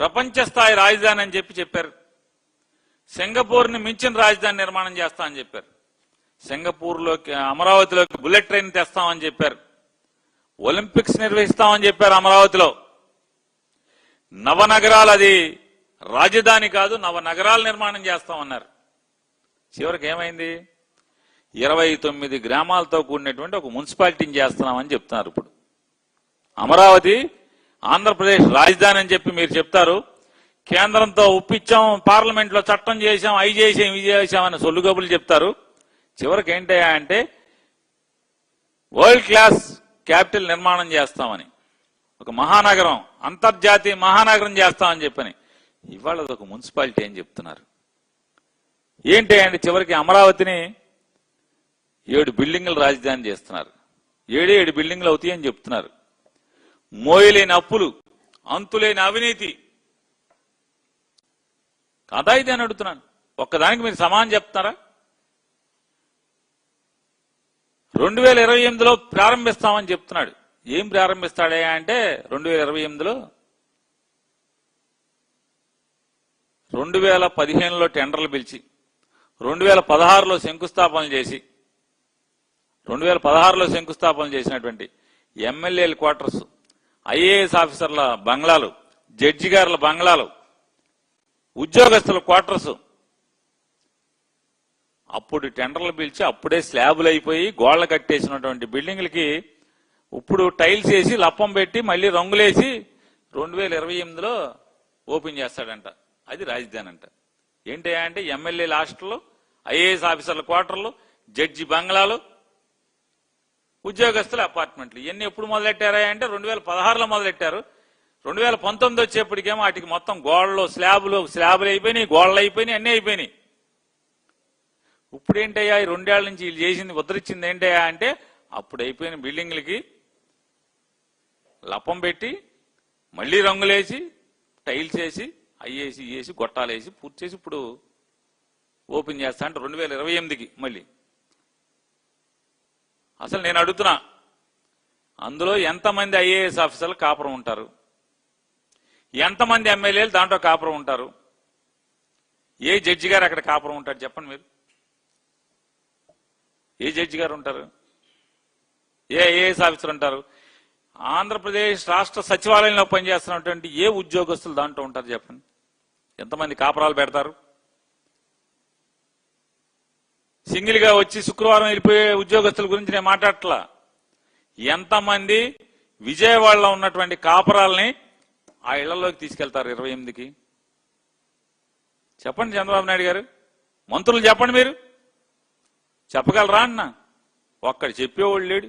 ప్రపంచ స్థాయి రాజధాని అని చెప్పారు. సింగపూర్ని మించిన రాజధాని నిర్మాణం చేస్తామని చెప్పారు. సింగపూర్లోకి అమరావతిలోకి బుల్లెట్ ట్రైన్ తెస్తామని చెప్పారు. ఒలింపిక్స్ నిర్వహిస్తామని చెప్పారు అమరావతిలో. నవనగరాలు, అది రాజధాని కాదు, నవనగరాలు నిర్మాణం చేస్తామన్నారు. చివరికి ఏమైంది? 29 గ్రామాలతో కూడినటువంటి ఒక మున్సిపాలిటీని చేస్తున్నామని చెప్తున్నారు. ఇప్పుడు అమరావతి ఆంధ్రప్రదేశ్ రాజధాని అని చెప్పి మీరు చెప్తారు. కేంద్రంతో ఒప్పించాం, పార్లమెంట్లో చట్టం చేశాం, అవి చేసాం, ఇవి చేశామని సొల్లు కబుర్లు చెప్తారు. చివరికి ఏంటయ్యా అంటే వరల్డ్ క్లాస్ క్యాపిటల్ నిర్మాణం చేస్తామని, ఒక మహానగరం, అంతర్జాతీయ మహానగరం చేస్తామని చెప్పని ఇవాళ ఒక మున్సిపాలిటీ అని చెప్తున్నారు. ఏంటి అంటే చివరికి అమరావతిని 7 బిల్డింగుల రాజధాని చేస్తున్నారు. 7 బిల్డింగులు అవుతాయని చెప్తున్నారు. మోయలేని అప్పులు, అంతులేని అవినీతి కాదా ఇది అని అడుగుతున్నాను. ఒక్కదానికి మీరు సమానం చెప్తారా? 2028లో ప్రారంభిస్తామని చెప్తున్నాడు. ఏం ప్రారంభిస్తాడే అంటే 2028లో 2015లో టెండర్లు పిలిచి 2016లో శంకుస్థాపనలు చేసి 2016లో శంకుస్థాపనలు చేసినటువంటి ఎమ్మెల్యేల క్వార్టర్స్, ఐఏఎస్ ఆఫీసర్ల బంగ్లాలు, జడ్జి గారుల బంగ్లాలు, ఉద్యోగస్తుల క్వార్టర్స్ అప్పుడు టెండర్లు పిలిచి అప్పుడే స్లాబులు అయిపోయి గోళ్లు కట్టేసినటువంటి బిల్డింగ్లకి ఇప్పుడు టైల్స్ వేసి లప్పం పెట్టి మళ్ళీ రంగులేసి 2028లో ఓపెన్ చేస్తాడంట. అది రాజధాని అంట. ఏంటి అంటే ఎమ్మెల్యేల హాస్టల్లో, ఐఏఎస్ ఆఫీసర్ల క్వార్టర్లు, జడ్జి బంగ్లాలు, ఉద్యోగస్తుల అపార్ట్మెంట్లు. ఇవన్నీ ఎప్పుడు మొదలెట్టారా అంటే 2016లో మొదలెట్టారు. 2019 వచ్చేప్పటికేమో వాటికి మొత్తం గోడలు, స్లాబులు అయిపోయినాయి, గోడలు అయిపోయినాయి, అన్నీ అయిపోయినాయి. ఇప్పుడు ఏంటయ్యా ఈ 2 ఏళ్ల నుంచి వీళ్ళు చేసింది, ఉద్ధరించింది ఏంటయ్యా అంటే అప్పుడు అయిపోయిన బిల్డింగ్లకి లప్పం పెట్టి మళ్లీ రంగులేసి టైల్స్ వేసి అయ్యేసి వేసి గొట్టాలేసి పూర్తి చేసి ఇప్పుడు ఓపెన్ చేస్తా అంటే 2028కి మళ్ళీ. అసలు నేను అడుగుతున్నా, అందులో ఎంతమంది ఐఏఎస్ ఆఫీసర్లు కాపురం ఉంటారు? ఎంతమంది ఎమ్మెల్యేలు దాంట్లో కాపురం ఉంటారు? ఏ జడ్జి గారు అక్కడ కాపురం ఉంటారు చెప్పండి మీరు? ఏ జడ్జి గారు ఉంటారు? ఏ ఐఏఎస్ ఆఫీసర్ ఉంటారు? ఆంధ్రప్రదేశ్ రాష్ట్ర సచివాలయంలో పనిచేస్తున్నటువంటి ఏ ఉద్యోగస్తులు దాంట్లో ఉంటారు చెప్పండి? ఎంతమంది కాపురాలు పెడతారు? సింగిల్ గా వచ్చి శుక్రవారం వెళ్ళిపోయే ఉద్యోగస్తుల గురించి నేను మాట్లాడట్లా. ఎంతమంది విజయవాడలో ఉన్నటువంటి కాపురాలని ఆ ఇళ్లలోకి తీసుకెళ్తారు 28కి? చెప్పండి చంద్రబాబు నాయుడు గారు, మంత్రులు చెప్పండి, మీరు చెప్పగలరా అన్న? ఒక్కడు చెప్పేవాళ్ళు లేడు.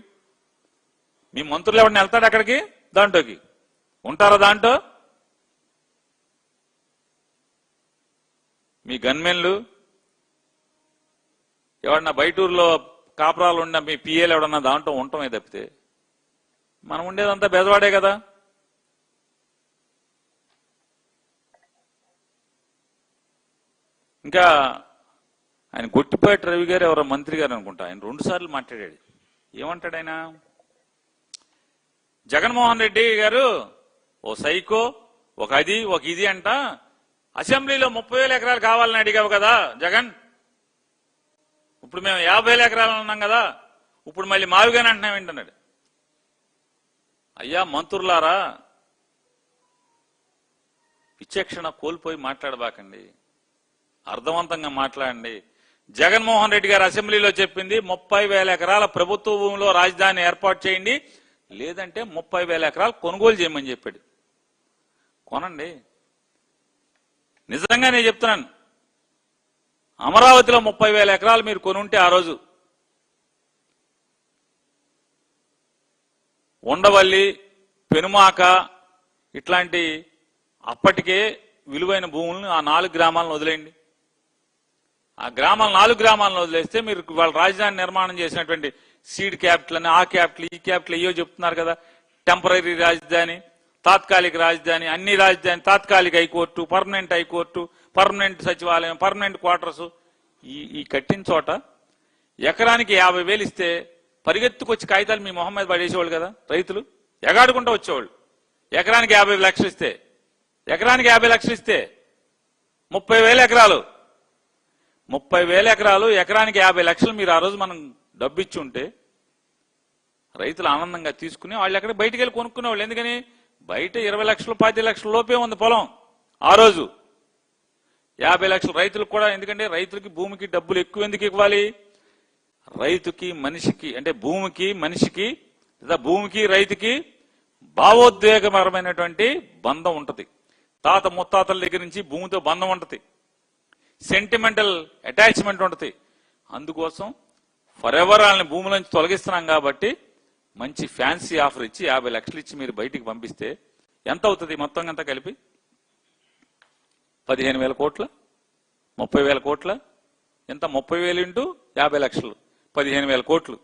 మీ మంత్రులు ఎవరిని వెళ్తాడు అక్కడికి? దాంట్లోకి ఉంటారా? దాంట్లో మీ గన్మెన్లు ఎవరన్నా బయటూరులో కాపురాలు ఉన్న మీ పిఏలు ఎవడన్నా దాంట్లో ఉండటమే తప్పితే మనం ఉండేదంతా బెదవాడే కదా. ఇంకా ఆయన గొట్టిపాటి రవి గారు ఎవరో మంత్రి గారు అనుకుంటా, ఆయన 2 సార్లు మాట్లాడాడు. ఏమంటాడు ఆయన? జగన్మోహన్ రెడ్డి గారు ఓ సైకో, ఒక అది ఒక ఇది అంట, అసెంబ్లీలో 30,000 ఎకరాలు కావాలని అడిగావు కదా జగన్, ఇప్పుడు మేము 50,000 ఎకరాలు అన్నాం కదా, ఇప్పుడు మళ్ళీ మావిగానే అంటున్నాం ఏంటన్నాడు. అయ్యా మంత్రులారా, విచక్షణ కోల్పోయి మాట్లాడబాకండి, అర్థవంతంగా మాట్లాడండి. జగన్మోహన్ రెడ్డి గారు అసెంబ్లీలో చెప్పింది 30,000 ఎకరాల ప్రభుత్వ భూమిలో రాజధాని ఏర్పాటు చేయండి, లేదంటే 30,000 ఎకరాలు కొనుగోలు చేయమని చెప్పాడు. కొనండి. నిజంగా నేను చెప్తున్నాను, అమరావతిలో 30,000 ఎకరాలు మీరు కొనుంటే ఆ రోజు ఉండవల్లి, పెనుమాక ఇట్లాంటి అప్పటికే విలువైన భూములను ఆ 4 గ్రామాలను వదిలేయండి. ఆ గ్రామాలు 4 గ్రామాలను వదిలేస్తే మీరు వాళ్ళ రాజధాని నిర్మాణం చేసినటువంటి సీడ్ క్యాపిటల్ అని, ఆ క్యాపిటల్, ఈ క్యాపిటల్ అయ్యో చెప్తున్నారు కదా, టెంపరీ రాజధాని, తాత్కాలిక రాజధాని, అన్ని రాజధాని, తాత్కాలిక హైకోర్టు, పర్మనెంట్ హైకోర్టు, పర్మనెంట్ సచివాలయం, పర్మనెంట్ క్వార్టర్స్, ఈ కట్టిన చోట ఎకరానికి 50,000 ఇస్తే పరిగెత్తుకొచ్చి కాగితాలు మీ మొహం మీద పడేసేవాళ్ళు కదా రైతులు, ఎగాడుకుంటూ వచ్చేవాళ్ళు. ఎకరానికి 50 లక్షలు ఇస్తే ఎకరానికి 50 లక్షలు ఇస్తే 30,000 ఎకరాలు 30,000 ఎకరాలు ఎకరానికి 50 లక్షలు మీరు ఆ రోజు మనం డబ్బు ఇచ్చి ఉంటే రైతులు ఆనందంగా తీసుకుని వాళ్ళు ఎక్కడ బయటికి వెళ్ళి కొనుక్కునేవాళ్ళు. ఎందుకని బయట 20 లక్షలు 10 లక్షల లోపే ఉంది పొలం ఆ రోజు. 50 లక్షలు రైతులకు కూడా, ఎందుకంటే రైతులకి భూమికి డబ్బులు ఎక్కువ ఎందుకు ఇవ్వాలి? రైతుకి మనిషికి అంటే భూమికి మనిషికి లేదా భూమికి రైతుకి భావోద్వేగపరమైనటువంటి బంధం ఉంటది. తాత ముత్తాతల దగ్గర నుంచి భూమితో బంధం ఉంటది, సెంటిమెంటల్ అటాచ్మెంట్ ఉంటది. అందుకోసం ఫర్ ఎవర్ వాళ్ళని భూముల నుంచి తొలగిస్తున్నాం కాబట్టి మంచి ఫ్యాన్సీ ఆఫర్ ఇచ్చి 50 లక్షలు ఇచ్చి మీరు బయటికి పంపిస్తే ఎంత అవుతుంది మొత్తం అంతా కలిపి? 15,000 కోట్ల 30,000 కోట్ల ఎంత? 30,000 ఇంటూ 50 లక్షలు 15,000 కోట్లు.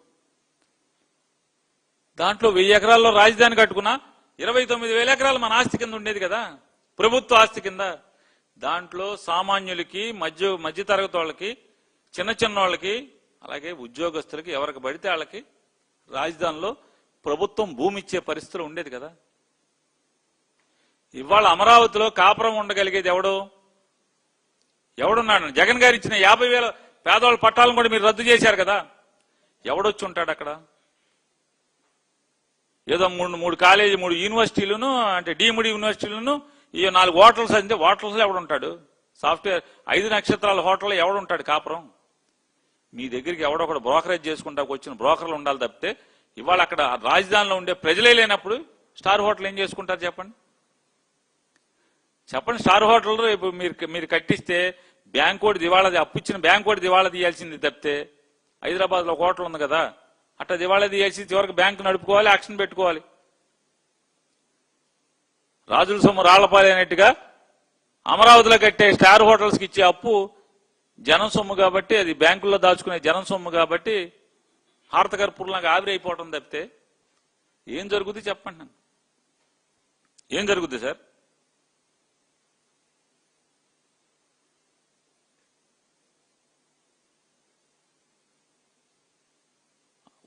దాంట్లో 1000 ఎకరాల్లో రాజధాని కట్టుకున్నా 29,000 ఎకరాలు మన ఆస్తి కింద ఉండేది కదా, ప్రభుత్వ ఆస్తి కింద. దాంట్లో సామాన్యులకి మధ్య తరగతి వాళ్ళకి చిన్న వాళ్ళకి అలాగే ఉద్యోగస్తులకి ఎవరికి పడితే వాళ్ళకి రాజధానిలో ప్రభుత్వం భూమి ఇచ్చే పరిస్థితులు ఉండేది కదా. ఇవాళ అమరావతిలో కాపురం ఉండగలిగేది ఎవడున్నాడు? జగన్ గారు ఇచ్చిన 50,000 పేదవాళ్ళ పట్టాలను కూడా మీరు రద్దు చేశారు కదా. ఎవడొచ్చి ఉంటాడు అక్కడ? ఏదో మూడు కాలేజీ 3 యూనివర్సిటీలను అంటే డీమ్డ్ యూనివర్సిటీలను ఈ 4 హోటల్స్ అంటే హోటల్స్ ఎవడుంటాడు? సాఫ్ట్వేర్ 5 నక్షత్రాల హోటల్లో ఎవడుంటాడు కాపురం? మీ దగ్గరికి ఎవడొకడు బ్రోకరేజ్ చేసుకుంటా వచ్చిన బ్రోకర్లు ఉండాలి తప్పితే ఇవాళ అక్కడ రాజధానిలో ఉండే ప్రజలే లేనప్పుడు స్టార్ హోటల్ ఏం చేసుకుంటారు చెప్పండి? స్టార్ హోటల్ రేపు మీరు కట్టిస్తే బ్యాంక్ కోడి దివాళా, అప్పు ఇచ్చిన బ్యాంక్ కోడి దివాళా తీయాల్సింది తప్పితే హైదరాబాద్ లో ఒక హోటల్ ఉంది కదా, అట్లా దివాళా తీయాల్సి చివరికి బ్యాంకు నడుపుకోవాలి, యాక్షన్ పెట్టుకోవాలి. రాజుల సొమ్ము రాళ్లపాలి అనేట్టుగా అమరావతిలో కట్టే స్టార్ హోటల్స్ కి ఇచ్చే అప్పు జనం సొమ్ము కాబట్టి, అది బ్యాంకుల్లో దాచుకునే జనం సొమ్ము కాబట్టి హారతకర్పూర్లాగా ఆవిరైపోవటం తప్పితే ఏం జరుగుద్ది చెప్పండి? ఏం జరుగుద్ది సార్?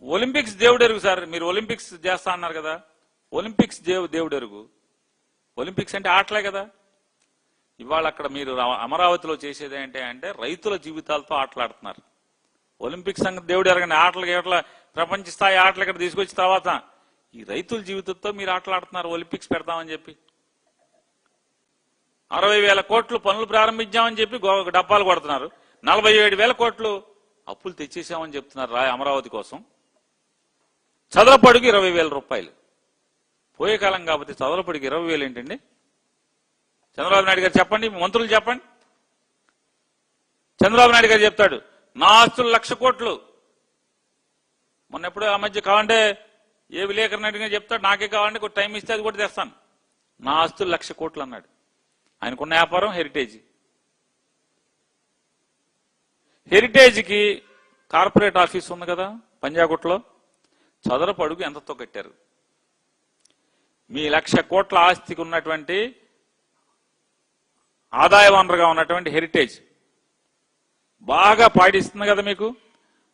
ఒలింపిక్స్ దేవుడెరుగు సార్. మీరు ఒలింపిక్స్ చేస్తా అన్నారు కదా, ఒలింపిక్స్ దేవుడెరుగు. ఒలింపిక్స్ అంటే ఆటలే కదా. ఇవాళ అక్కడ మీరు అమరావతిలో చేసేది ఏంటి అంటే రైతుల జీవితాలతో ఆటలాడుతున్నారు. ఒలింపిక్స్ సంగతి దేవుడు ఎరగని ఆటలు ప్రపంచ స్థాయి ఆటలు ఇక్కడ తీసుకొచ్చిన తర్వాత ఈ రైతుల జీవితంతో మీరు ఆటలాడుతున్నారు ఒలింపిక్స్ పెడతామని చెప్పి. 60,000 కోట్లు పనులు ప్రారంభించామని చెప్పి డబ్బాలు కొడుతున్నారు. 47,000 కోట్లు అప్పులు తెచ్చేసామని చెప్తున్నారు అమరావతి కోసం. చదరపడుగు 20,000 రూపాయలు. పోయే కాలం కాబట్టి చదరపడుగు 20,000 ఏంటండి? చంద్రబాబు నాయుడు గారు చెప్పండి, మంత్రులు చెప్పండి. చంద్రబాబు నాయుడు గారు చెప్తాడు నా ఆస్తులు 1,00,000 కోట్లు. మొన్న ఎప్పుడు ఆ మధ్య కావాలంటే ఏ విలేకరుని అడిగినా చెప్తాడు, నాకే కావాలంటే టైం ఇస్తే అది కూడా తెస్తాను. నా ఆస్తులు 1,00,000 కోట్లు అన్నాడు. ఆయనకున్న వ్యాపారం హెరిటేజ్కి కార్పొరేట్ ఆఫీస్ ఉంది కదా పంజాగుట్లో, చదరపు అడుగు ఎంతతో కట్టారు? మీ 1,00,000 కోట్ల ఆస్తికి ఉన్నటువంటి ఆదాయ వనరుగా ఉన్నటువంటి హెరిటేజ్ బాగా పాడిస్తుంది కదా మీకు.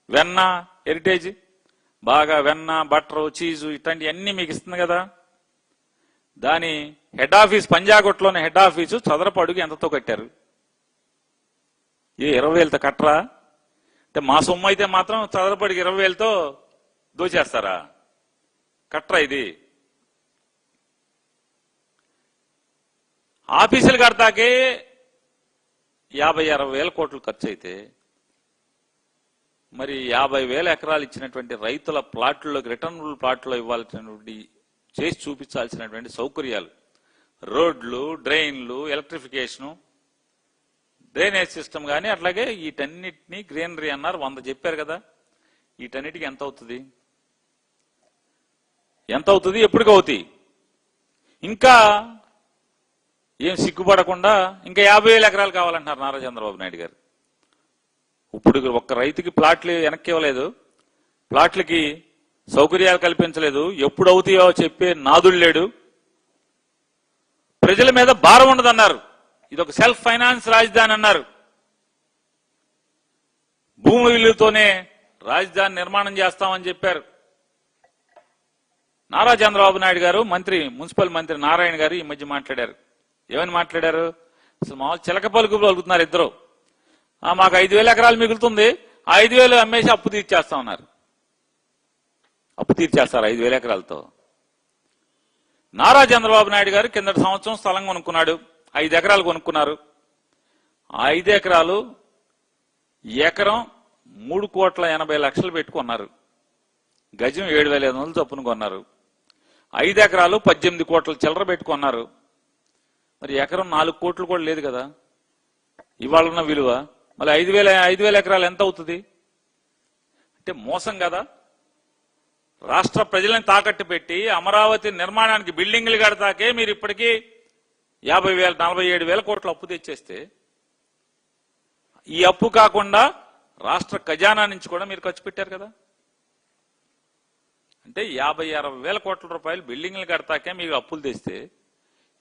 వెన్న హెరిటేజ్ బాగా వెన్న, బటర్, చీజు ఇట్లాంటివన్నీ మీకు ఇస్తుంది కదా. దాని హెడ్ ఆఫీస్ పంజాగుట్లోని హెడ్ ఆఫీసు చదరపు అడుగు ఎంతతో కట్టారు? 20,000తో కట్టరా? అంటే మా సొమ్ము అయితే మాత్రం చదరపు అడుగు 20,000తో దోచేస్తారా? కట్టరా ఇది? ఆఫీసులు కడతాకే 50-60,000 కోట్లు ఖర్చు అయితే మరి 50,000 ఎకరాలు ఇచ్చినటువంటి రైతుల ప్లాట్లలోకి రిటర్నబుల్ ప్లాట్లో ఇవ్వాల్సినటువంటి చేసి చూపించాల్సినటువంటి సౌకర్యాలు, రోడ్లు, డ్రైన్లు, ఎలక్ట్రిఫికేషను, డ్రైనేజ్ సిస్టమ్ కానీ అట్లాగే వీటన్నిటినీ గ్రీనరీ అన్నారు 100 చెప్పారు కదా. వీటన్నిటికీ ఎంత అవుతుంది? ఎప్పటికవుతాయి? ఇంకా ఏం సిగ్గుపడకుండా ఇంకా 50,000 ఎకరాలు కావాలంటున్నారు నారా చంద్రబాబు నాయుడు గారు. ఇప్పుడు ఒక్క రైతుకి ప్లాట్లు వెనక్కి ఇవ్వలేదు, ప్లాట్లకి సౌకర్యాలు కల్పించలేదు, ఎప్పుడు అవుతాయో చెప్పే నాదుడు లేడు. ప్రజల మీద భారం ఉండదన్నారు. ఇది ఒక సెల్ఫ్ ఫైనాన్స్ రాజధాని అన్నారు. భూమి విలువతోనే రాజధాని నిర్మాణం చేస్తామని చెప్పారు. నారా చంద్రబాబు నాయుడు గారు మున్సిపల్ మంత్రి నారాయణ గారు ఈ మధ్య మాట్లాడారు. ఏమని మాట్లాడారు? అసలు మామూలు చిలక పలుకు పలుకుతున్నారు ఇద్దరు. మాకు 5,000 ఎకరాలు మిగులుతుంది, 5,000 అమ్మేసి అప్పు తీర్చేస్తా ఉన్నారు. అప్పు తీర్చేస్తారు 5,000 ఎకరాలతో. నారా చంద్రబాబు నాయుడు గారు కిందటి సంవత్సరం స్థలం కొనుక్కున్నాడు, 5 ఎకరాలు కొనుక్కున్నారు. 5 ఎకరాలు ఎకరం 3,80,00,000 పెట్టుకున్నారు. గజం 7,500 చొప్పున కొన్నారు. 5 ఎకరాలు 18 కోట్ల చిల్లర పెట్టుకున్నారు. మరి ఎకరం 4 కోట్లు కూడా లేదు కదా ఇవాళ ఉన్న విలువ. మళ్ళీ 5,000 ఎకరాలు ఎంత అవుతుంది? అంటే మోసం కదా. రాష్ట్ర ప్రజలను తాకట్టు పెట్టి అమరావతి నిర్మాణానికి బిల్డింగ్లు కడతాకే మీరు ఇప్పటికీ 50,000 47,000 కోట్ల అప్పు తెచ్చేస్తే, ఈ అప్పు కాకుండా రాష్ట్ర ఖజానా నుంచి కూడా మీరు ఖర్చు పెట్టారు కదా. అంటే 50,000-60,000 కోట్ల రూపాయలు బిల్డింగ్లు కడతాకే మీరు అప్పులు తెస్తే,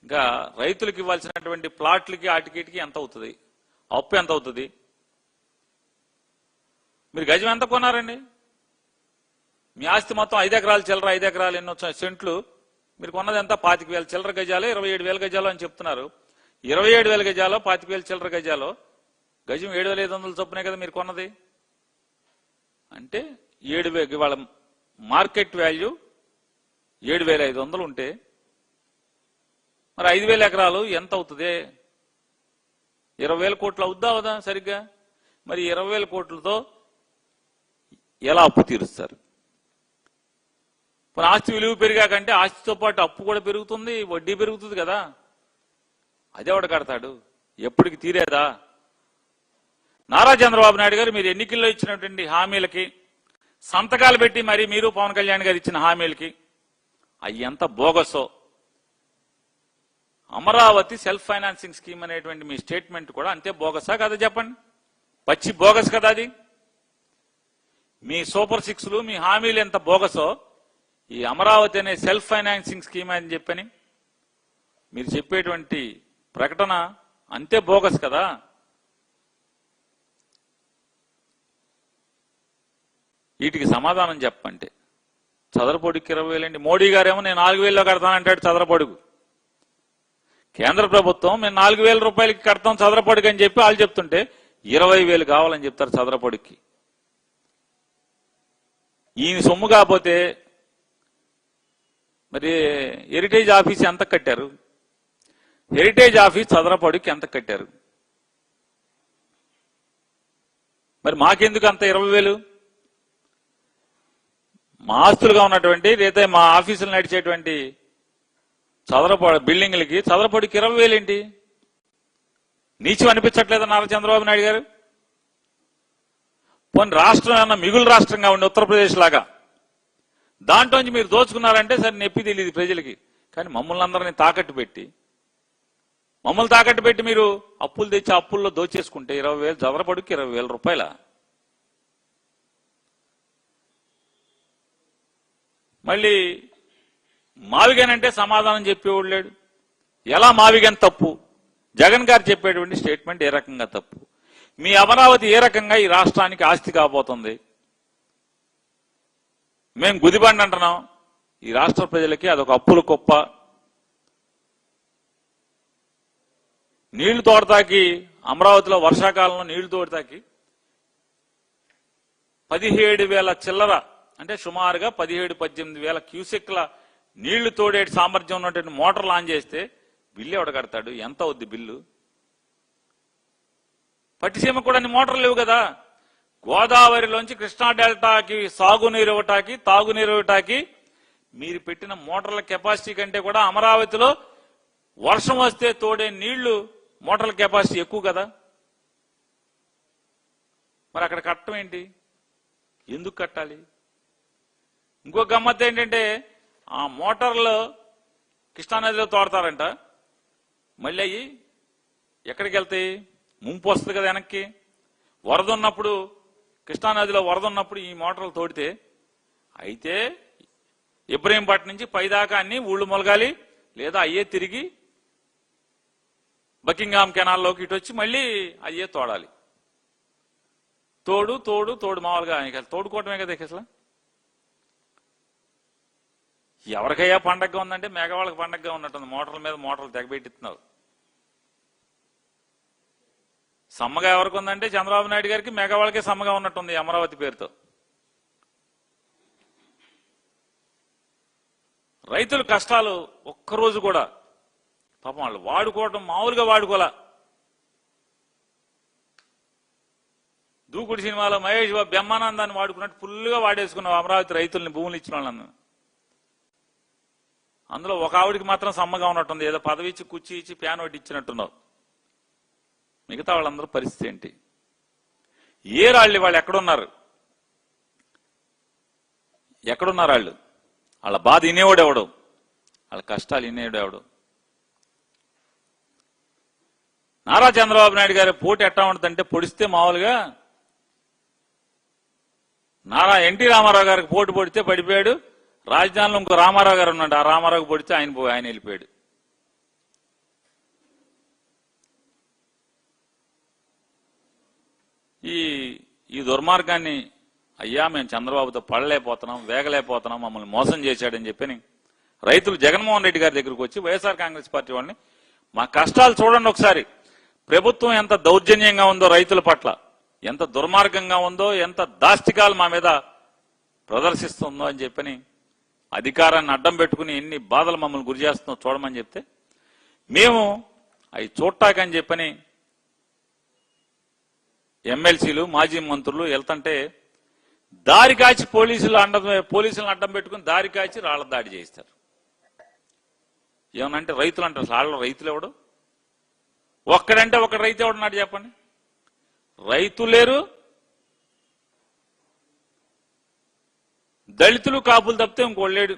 ఇంకా రైతులకు ఇవ్వాల్సినటువంటి ప్లాట్లకి ఆటికిటికి ఎంత అవుతుంది? అప్పు ఎంత అవుతుంది? మీరు గజం ఎంత కొన్నారండి? మీ ఆస్తి మొత్తం 5 ఎకరాలు చిల్లర, 5 ఎకరాలు ఎన్నో సెంట్లు, మీరు కొన్నది ఎంత? 25,000 చిల్లర గజాలు, 27,000 గజాలు అని చెప్తున్నారు. 27,000 గజాలు, 25,000 చిల్లర గజాలు, గజం 7,500 చొప్పునే కదా మీరు కొన్నది. అంటే 7,000 ఇవాళ మార్కెట్ వాల్యూ 7,500 ఉంటే మరి 5,000 ఎకరాలు ఎంత అవుతుంది? 20,000 కోట్లు అవుద్దా అవదా సరిగ్గా? మరి 20,000 కోట్లతో ఎలా అప్పు తీరుస్తారు? మన ఆస్తి విలువ పెరిగాకంటే ఆస్తితో పాటు అప్పు కూడా పెరుగుతుంది, వడ్డీ పెరుగుతుంది కదా. అదే వాడు కడతాడు, ఎప్పటికి తీరేదా? నారా చంద్రబాబు నాయుడు గారు మీరు ఎన్నికల్లో ఇచ్చినటువంటి హామీలకి సంతకాలు పెట్టి మరి మీరు పవన్ కళ్యాణ్ గారు ఇచ్చిన హామీలకి అవి ఎంత బోగసో. అమరావతి సెల్ఫ్ ఫైనాన్సింగ్ స్కీమ్ అనేటువంటి మీ స్టేట్మెంట్ కూడా అంతే బోగసా కదా చెప్పండి? పచ్చి బోగస్ కదా అది. మీ సూపర్ సిక్స్లు, మీ హామీలు ఎంత బోగసో, ఈ అమరావతి అనే సెల్ఫ్ ఫైనాన్సింగ్ స్కీమ్ అని చెప్పని మీరు చెప్పేటువంటి ప్రకటన అంతే బోగస్ కదా. వీటికి సమాధానం చెప్పంటే చదరపొడికి 20,000 అండి. మోడీ గారేమో నేను 4,000లో కడతానంటాడు చదరపొడుగు. కేంద్ర ప్రభుత్వం మేము 4,000 రూపాయలకి కడతాం చదరపొడికి అని చెప్పి వాళ్ళు చెప్తుంటే 20,000 కావాలని చెప్తారు చదరపొడికి. ఈయన సొమ్ము కాకపోతే మరి హెరిటేజ్ ఆఫీస్ ఎంత కట్టారు? హెరిటేజ్ ఆఫీస్ చదరపొడికి ఎంత కట్టారు? మరి మాకెందుకు అంత 20,000? మా ఆస్తులుగా ఉన్నటువంటి లేదా మా ఆఫీసులు నడిచేటువంటి చదరపొడి బిల్డింగ్లకి చదరపొడికి 20,000 ఏంటి? నీచం అనిపించట్లేదా నారా చంద్రబాబు నాయుడు గారు? పోనీ రాష్ట్రం ఏమన్నా మిగులు రాష్ట్రంగా ఉండి ఉత్తరప్రదేశ్ లాగా దాంట్లోంచి మీరు దోచుకున్నారంటే సరే నొప్పి తెలియదు ప్రజలకి. కానీ మమ్మల్ని అందరినీ తాకట్టు పెట్టి మీరు అప్పులు తెచ్చి అప్పుల్లో దోచేసుకుంటే 20,000 చదరపొడికి 20,000 రూపాయల. మళ్ళీ మావిగనంటే సమాధానం చెప్పేవాడు లేడు. ఎలా మావిగన్ తప్పు? జగన్ గారు చెప్పేటువంటి స్టేట్మెంట్ ఏ రకంగా తప్పు? మీ అమరావతి ఏ రకంగా ఈ రాష్ట్రానికి ఆస్తి కాబోతుంది? మేము గుదిబండి అంటున్నాం, ఈ రాష్ట్ర ప్రజలకి అదొక అప్పుల కుప్ప. నీళ్లు తోడతాకి అమరావతిలో వర్షాకాలంలో నీళ్లు తోడతాకి 17,000 చిల్లర, అంటే సుమారుగా 17,000-18,000 క్యూసెక్ల నీళ్లు తోడే సామర్థ్యం ఉన్నటువంటి మోటార్లు ఆన్ చేస్తే బిల్లు ఎవడ కడతాడు? ఎంత అవుద్ది బిల్లు? పట్టిసీమ కూడా అన్ని మోటార్లు లేవు కదా. గోదావరిలోంచి కృష్ణా డెల్టాకి సాగునీరు ఇవ్వటాకి, తాగునీరు ఇవ్వటాకి మీరు పెట్టిన మోటార్ల కెపాసిటీ కంటే కూడా అమరావతిలో వర్షం వస్తే తోడే నీళ్లు మోటార్ల కెపాసిటీ ఎక్కువ కదా. మరి అక్కడ కట్టడం ఏంటి? ఎందుకు కట్టాలి? ఇంకో గమ్మత్తు ఏంటంటే ఆ మోటార్లు కృష్ణానదిలో తోడతారంట, మళ్ళీ అయ్యి ఎక్కడికి వెళ్తాయి? ముంపు వస్తుంది కదా వెనక్కి. వరద ఉన్నప్పుడు, కృష్ణానదిలో వరద ఉన్నప్పుడు ఈ మోటార్లు తోడితే అయితే ఇబ్రహీంపట్నం నుంచి పైదాకా అన్ని ఊళ్ళు మొలగాలి, లేదా అయ్యే తిరిగి బకింగ్హామ్ కెనాల్లోకి ఇటు వచ్చి మళ్ళీ అయ్యే తోడాలి. తోడు మామూలుగా తోడుకోవటమే కదా. అసలు ఎవరికయ్యా పండగగా ఉందంటే మేఘవాళ్ళకి పండగగా ఉన్నట్టుంది. మోటార్ల మీద మోటార్లు తెగబెట్టిస్తున్నారు. సమ్మగా ఎవరికి ఉందంటే చంద్రబాబు నాయుడు గారికి మెగావాళ్ళకే సమ్మగా ఉన్నట్టుంది అమరావతి పేరుతో. రైతుల కష్టాలు ఒక్కరోజు కూడా పాపం వాళ్ళు వాడుకోవడం మామూలుగా వాడుకోలే. దూకుడు సినిమాలో మహేష్ బాబు బ్రహ్మానందాన్ని వాడుకున్నట్టు ఫుల్గా వాడేసుకున్నావు అమరావతి రైతుల్ని, భూములు ఇచ్చిన వాళ్ళని. అందులో ఒక ఆవిడికి మాత్రం సమ్మగా ఉన్నట్టుంది, ఏదో పదవి ఇచ్చి కుర్చీ ఇచ్చి ప్యాన్ ఒకటి ఇచ్చినట్టున్నావు. మిగతా వాళ్ళందరూ పరిస్థితి ఏంటి? ఏ రాళ్ళు వాళ్ళు ఎక్కడున్నారు? వాళ్ళు? వాళ్ళ బాధ వినేవాడు ఎవడు? వాళ్ళ కష్టాలు వినేవాడు ఎవడు? నారా చంద్రబాబు నాయుడు గారి పోటీ ఎట్టా ఉంటుందంటే పొడిస్తే మామూలుగా నారా ఎన్టీ రామారావు గారికి పోటీ పొడితే పడిపోయాడు. రాజధానిలో ఇంకో రామారావు గారు ఉన్నాడు, ఆ రామారావుకి పొడితే ఆయన వెళ్ళిపోయాడు. ఈ దుర్మార్గాన్ని అయ్యా మేము చంద్రబాబుతో పడలేకపోతున్నాం, వేగలేకపోతున్నాం, మమ్మల్ని మోసం చేశాడని చెప్పని రైతులు జగన్మోహన్ రెడ్డి గారి దగ్గరకు వచ్చి వైఎస్ఆర్ కాంగ్రెస్ పార్టీ వాళ్ళని మా కష్టాలు చూడండి ఒకసారి, ప్రభుత్వం ఎంత దౌర్జన్యంగా ఉందో రైతుల పట్ల, ఎంత దుర్మార్గంగా ఉందో, ఎంత దాష్టికాలు మా మీద ప్రదర్శిస్తుందో అని చెప్పని అధికారాన్ని అడ్డం పెట్టుకుని ఎన్ని బాధలు మమ్మల్ని గురి చేస్తుందో చూడమని చెప్తే మేము అవి చూడటాకని చెప్పని ఎమ్మెల్సీలు మాజీ మంత్రులు వెళ్తుంటే దారి కాచి పోలీసులను అడ్డం పెట్టుకుని దారి కాచి రాళ్ల దాడి చేస్తారు. ఏమనంటే రైతులు అంటారు, వాళ్ళ రైతులు ఎవడు? ఒక్కడంటే ఒక రైతు ఎవడున్నాడు చెప్పండి? రైతు లేరు, దళితులు కాపులు తప్పితే ఇంకోళ్ళేడు.